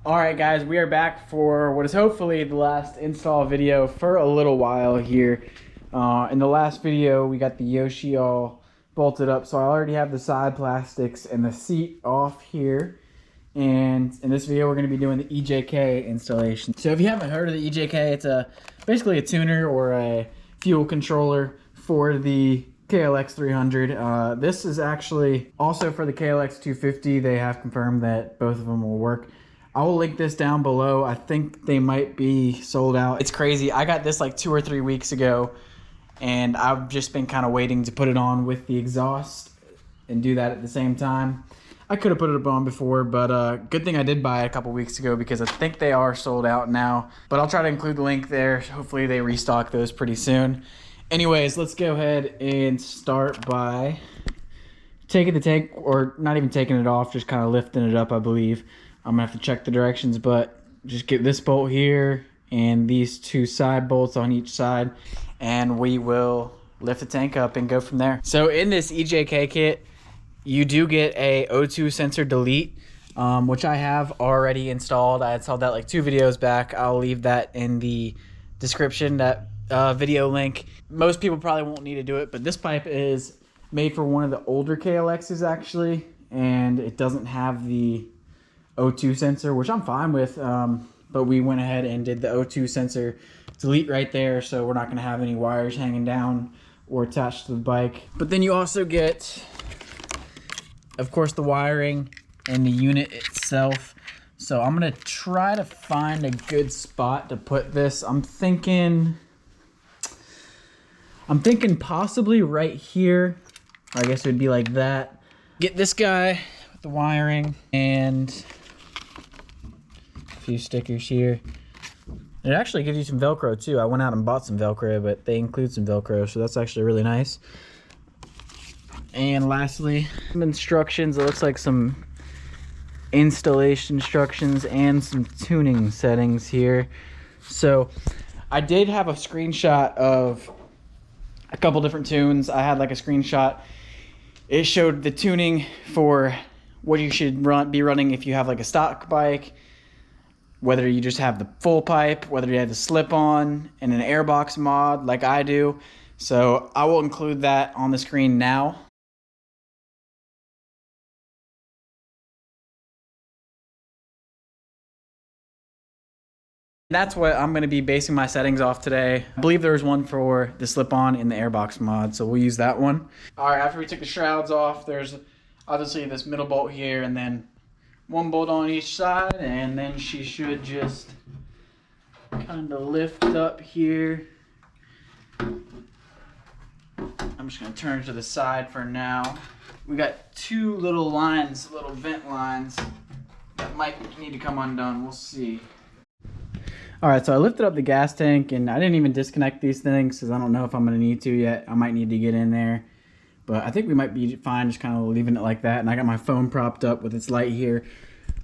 Alright guys, we are back for what is hopefully the last install video for a little while here. In the last video we got the Yoshi all bolted up, so I already have the side plastics and the seat off here. And in this video we're going to be doing the EJK installation. So if you haven't heard of the EJK, it's basically a tuner or a fuel controller for the KLX300. This is actually also for the KLX250. They have confirmed that both of them will work. I will link this down below. I think they might be sold out. It's crazy. I got this like 2 or 3 weeks ago, and I've just been kind of waiting to put it on with the exhaust and do that at the same time. I could have put it on before, but good thing I did buy it a couple weeks ago because I think they are sold out now. But I'll try to include the link there. Hopefully they restock those pretty soon. Anyways, let's go ahead and start by taking the tank, or not even taking it off, just kind of lifting it up, I believe. I'm gonna have to check the directions, but just get this bolt here and these 2 side bolts on each side, and we will lift the tank up and go from there. So in this EJK kit, you do get a O2 sensor delete, which I have already installed. I installed that like 2 videos back. I'll leave that in the description, that video link. Most people probably won't need to do it, but this pipe is made for one of the older KLXs actually, and it doesn't have the O2 sensor, which I'm fine with, but we went ahead and did the O2 sensor delete right there, so we're not going to have any wires hanging down or attached to the bike. But then you also get, of course, the wiring and the unit itself. So I'm going to try to find a good spot to put this. I'm thinking possibly right here. I guess it would be like that. Get this guy with the wiring and few stickers here. It actually gives you some Velcro too. I went out and bought some Velcro, but they include some Velcro, so that's actually really nice. And lastly, some instructions. It looks like some installation instructions and some tuning settings here. So I did have a screenshot of a couple different tunes. I had like a screenshot. It showed the tuning for what you should be running if you have like a stock bike, whether you just have the full pipe, whether you have the slip-on and an airbox mod like I do. So I will include that on the screen now. That's what I'm going to be basing my settings off today. I believe there was one for the slip-on and the airbox mod, so we'll use that one. All right, after we took the shrouds off, there's obviously this middle bolt here, and then 1 bolt on each side, and then she should just kind of lift up here. I'm just going to turn to the side for now. We got 2 little lines, little vent lines that might need to come undone. We'll see. All right, so I lifted up the gas tank, and I didn't even disconnect these things because I don't know if I'm going to need to yet. I might need to get in there. But I think we might be fine just kind of leaving it like that. And I got my phone propped up with its light here.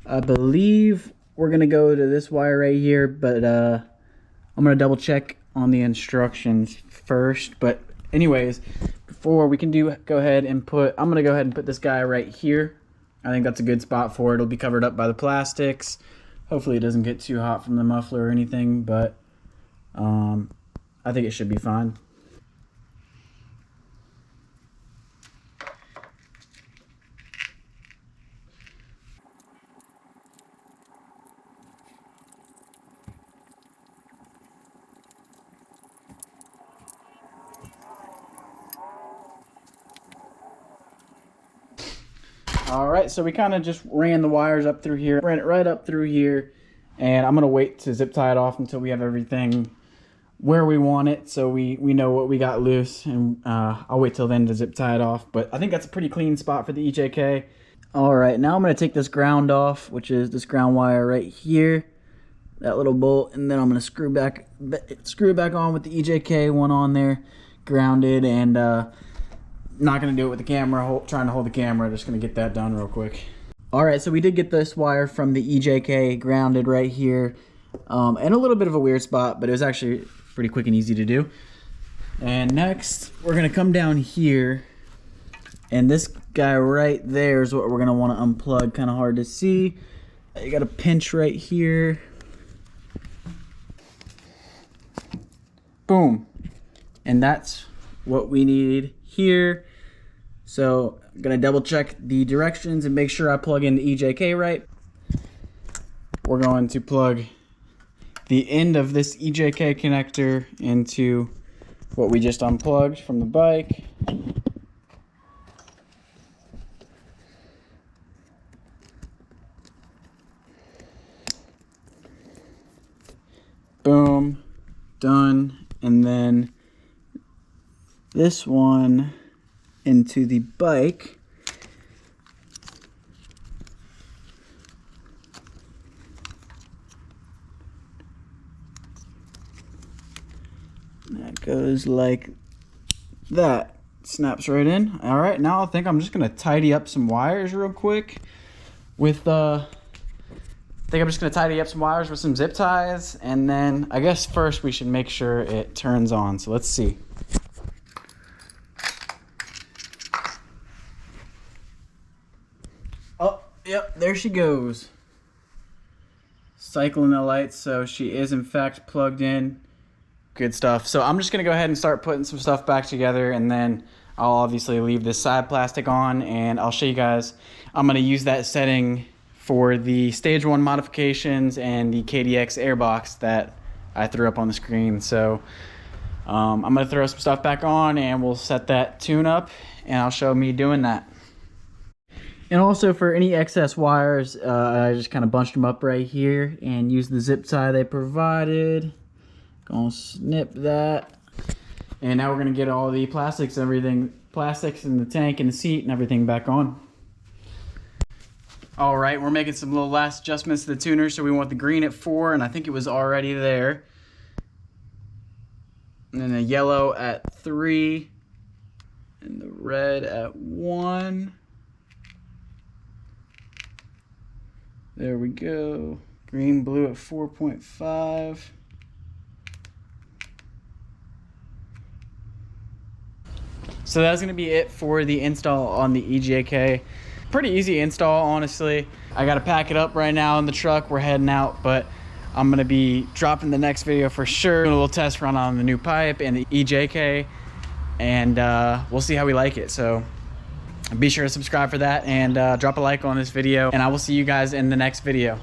I believe we're going to go to this wire right here. But I'm going to double check on the instructions first. But anyways, before we can go ahead and I'm going to go ahead and put this guy right here. I think that's a good spot for it. It'll be covered up by the plastics. Hopefully it doesn't get too hot from the muffler or anything. But I think it should be fine. All right, so we kind of just ran the wires up through here, ran it right up through here, and I'm gonna wait to zip tie it off until we have everything where we want it, so we know what we got loose, and I'll wait till then to zip tie it off. But I think that's a pretty clean spot for the EJK. All right, now I'm gonna take this ground off, which is this ground wire right here, that little bolt, and then I'm gonna screw it back on with the EJK one on there, grounded, and not going to do it with the camera, trying to hold the camera, just going to get that done real quick. Alright, so we did get this wire from the EJK grounded right here, and a little bit of a weird spot, but it was actually pretty quick and easy to do. And next, we're going to come down here, and this guy right there is what we're going to want to unplug. Kind of hard to see, You got a pinch right here. Boom. And that's what we need here. So I'm gonna double check the directions and make sure I plug in the EJK right. We're going to plug the end of this EJK connector into what we just unplugged from the bike. Boom, done. And then this one into the bike. That goes like that. Snaps right in. All right, now I think I'm just gonna tidy up some wires real quick with I think I'm just gonna tidy up some wires with some zip ties, and then I guess first we should make sure it turns on. So let's see. Oh, yep, there she goes. Cycling the lights, so she is in fact plugged in. Good stuff. So I'm just gonna go ahead and start putting some stuff back together, and then I'll obviously leave this side plastic on, and I'll show you guys. I'm gonna use that setting for the stage 1 modifications and the KDX airbox that I threw up on the screen. So I'm gonna throw some stuff back on and we'll set that tune up, and I'll show me doing that. And also for any excess wires, I just kind of bunched them up right here and used the zip tie they provided. Gonna snip that. And now we're gonna get all the plastics in the tank and the seat and everything back on. All right, we're making some little last adjustments to the tuner. So we want the green at 4, and I think it was already there. And then the yellow at 3, and the red at 1. There we go. Green, blue at 4.5. So that's gonna be it for the install on the EJK. Pretty easy install, honestly. I gotta pack it up right now in the truck. We're heading out, but I'm gonna be dropping the next video for sure. Doing a little test run on the new pipe and the EJK, and we'll see how we like it. So be sure to subscribe for that, and drop a like on this video, and I will see you guys in the next video.